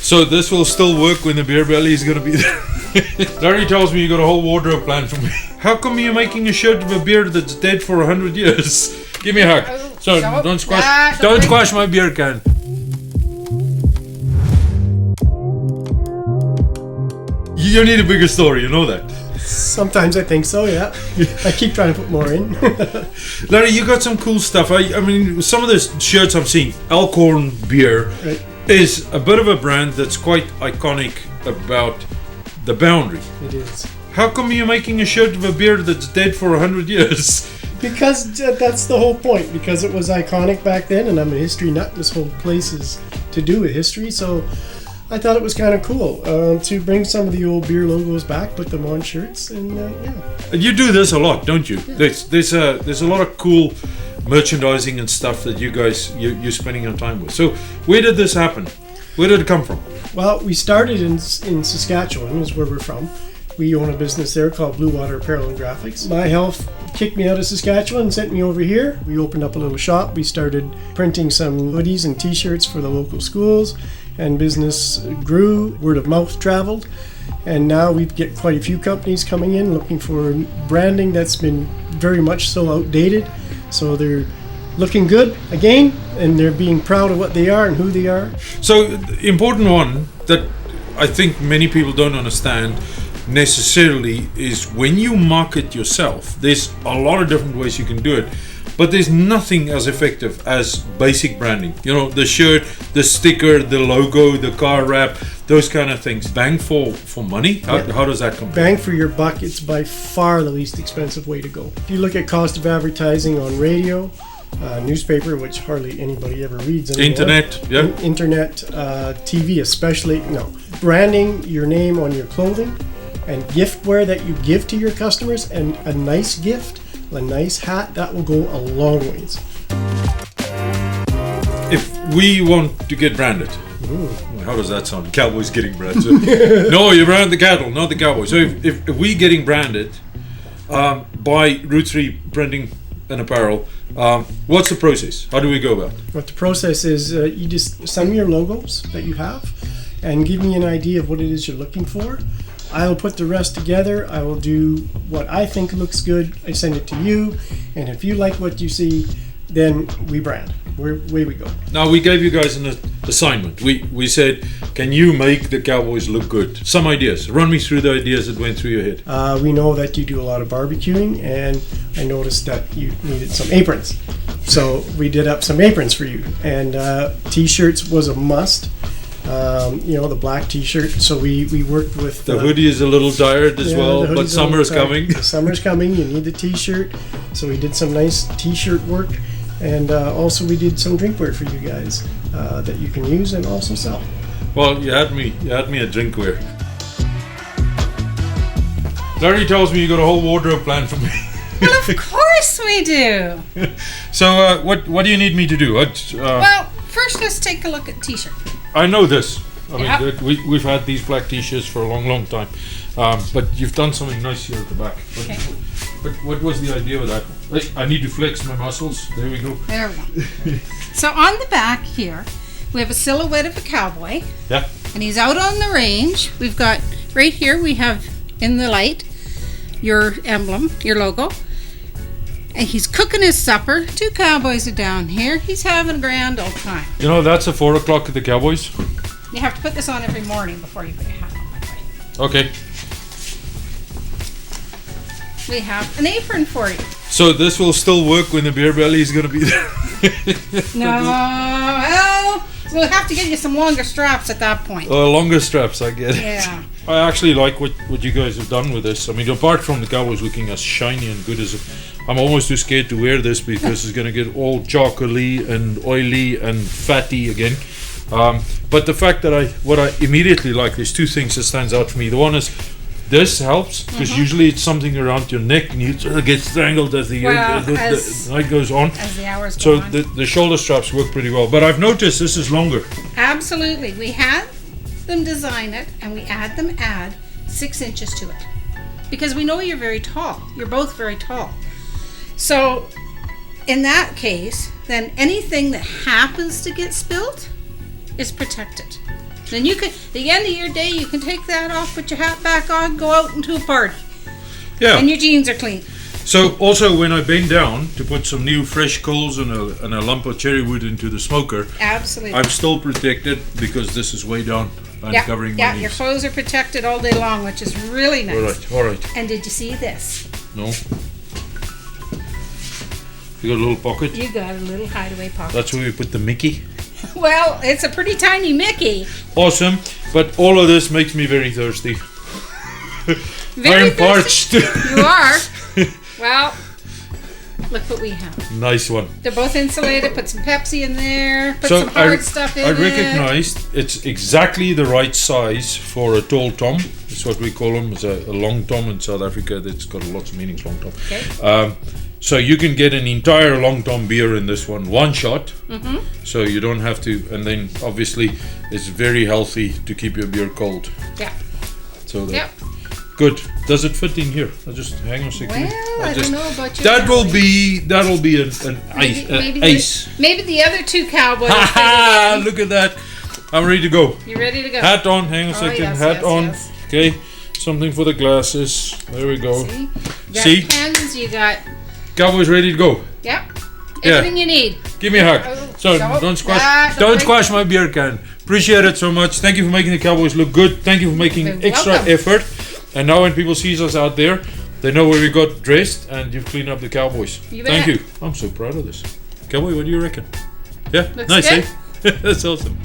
So this will still work when the beer belly is going to be there. Larry tells me you got a whole wardrobe plan for me. How come you're making a shirt of a beer that's dead for 100 years? Give me a hug. So don't squash my beer can. You need a bigger story, you know that. Sometimes I think so, yeah. I keep trying to put more in. Larry, you got some cool stuff. I mean, some of the shirts I've seen, Elkhorn Beer, Right. is a bit of a brand that's quite iconic about the boundary. It is. How come you're making a shirt of a beer that's dead for 100 years? Because that's the whole point. Because it was iconic back then, and I'm a history nut. This whole place is to do with history, so I thought it was kind of cool to bring some of the old beer logos back, put them on shirts, and yeah. And you do this a lot, don't you? Yeah. There's a lot of cool merchandising and stuff that you guys you're spending your time with. So where did this happen? Where did it come from? Well, we started in Saskatchewan, is where we're from. We own a business there called Blue Water Apparel and Graphics. My health kicked me out of Saskatchewan and sent me over here. We opened up a little shop. We started printing some hoodies and t-shirts for the local schools, and business grew, word of mouth traveled, and now we get quite a few companies coming in looking for branding that's been very much so outdated. So they're looking good again, and they're being proud of what they are and who they are. So the important one that I think many people don't understand necessarily is when you market yourself, there's a lot of different ways you can do it, but there's nothing as effective as basic branding. You know, the shirt, the sticker, the logo, the car wrap, those kind of things. Bang for money? How does that compare? Bang for your buck, it's by far the least expensive way to go. If you look at cost of advertising on radio, newspaper, which hardly anybody ever reads anymore. Internet, yeah. Internet, TV especially, no. Branding your name on your clothing and giftware that you give to your customers, and a nice gift, a nice hat, that will go a long ways. If we want to get branded, how does that sound? Cowboys getting branded. No, you brand the cattle, not the cowboys. So if we getting branded by Route 3 Printing and Apparel, what's the process? How do we go about it? What the process is, you just send me your logos that you have and give me an idea of what it is you're looking for. I'll put the rest together. I will do what I think looks good. I send it to you, and if you like what you see, then we brand. Away we go. Now, we gave you guys an assignment. We said, can you make the Cowboys look good? Some ideas. Run me through the ideas that went through your head. We know that you do a lot of barbecuing, and I noticed that you needed some aprons. So we did up some aprons for you, and t-shirts was a must. The black t-shirt. So we worked with... The hoodie is a little tired as well, but summer's coming. The summer's coming. You need the t-shirt. So we did some nice t-shirt work. And also we did some drinkware for you guys that you can use and also sell. Well, you had me at drinkware. Larry tells me you got a whole wardrobe plan for me. Well, of course we do. So what do you need me to do? Well, first let's take a look at t-shirt. I know this. Yep. We've had these black t-shirts for a long time. But you've done something nice here at the back. Okay. But what was the idea with that? I need to flex my muscles. There we go. There we go. So on the back here, we have a silhouette of a cowboy. Yeah. And he's out on the range. We've got, right here, we have in the light, your emblem, your logo. And he's cooking his supper. Two cowboys are down here. He's having a grand old time. You know, that's a 4 o'clock at the Cowboys. You have to put this on every morning before you put your hat on, by the way. Okay. We have an apron for you. So this will still work when the beer belly is going to be there? No, well, we'll have to get you some longer straps at that point. Longer straps, I get it. Yeah. I actually like what you guys have done with this. I mean, apart from the Cowboys looking as shiny and good as I'm almost too scared to wear this because it's going to get all chocolatey and oily and fatty again. But the fact that what I immediately like, there's two things that stands out for me. The one is this helps because usually it's something around your neck and you sort of get strangled as the night goes on. As the hours go on. So the shoulder straps work pretty well. But I've noticed this is longer. Absolutely. We had them design it and we add 6 inches to it. Because we know you're very tall. You're both very tall. So in that case, then anything that happens to get spilled is protected. Then you can, at the end of your day, you can take that off, put your hat back on, go out into a party. Yeah. And your jeans are clean. So also when I bend down to put some new fresh coals and a lump of cherry wood into the smoker, Absolutely. I'm still protected because this is way down and covering my yeah, knees. your clothes are protected all day long, which is really nice. All right. And did you see this? No. You got a little pocket? You got a little hideaway pocket. That's where we put the Mickey. Well, it's a pretty tiny Mickey. Awesome. But all of this makes me very thirsty. Very I'm parched. You are. Well, look what we have. Nice one. They're both insulated. Put some Pepsi in there. Put some hard stuff in I it. recognized it's exactly the right size for a tall tom. It's what we call them. It's a long tom in South Africa. That's got lots of meanings, long tom. Okay. So you can get an entire long tom beer in this one shot. Mm-hmm. So you don't have to. And then obviously it's very healthy to keep your beer cold. Yeah. So that, Yep. Good. Does it fit in here? I'll just hang on a second. Well, I don't know about you. That'll be an ace. Maybe the other two cowboys. Ha! Look at that. I'm ready to go. You ready to go? Hat on. Hang on a second. Yes, Hat yes, on. yes. Okay. Something for the glasses. There we go. See? You got See? pens. You got. Cowboys ready to go. Yep. Yeah. Everything you need. Give me a hug. Oh, So don't- don't squash. ah, Don't don't squash my beer can. Appreciate it so much. Thank you for making the Cowboys look good. Thank you for making You're extra welcome. effort. And now when people see us out there, they know where we got dressed and you've cleaned up the Cowboys. You Thank bet. you. I'm so proud of this. Cowboy, what do you reckon? Yeah, Looks nice, good. eh? That's awesome.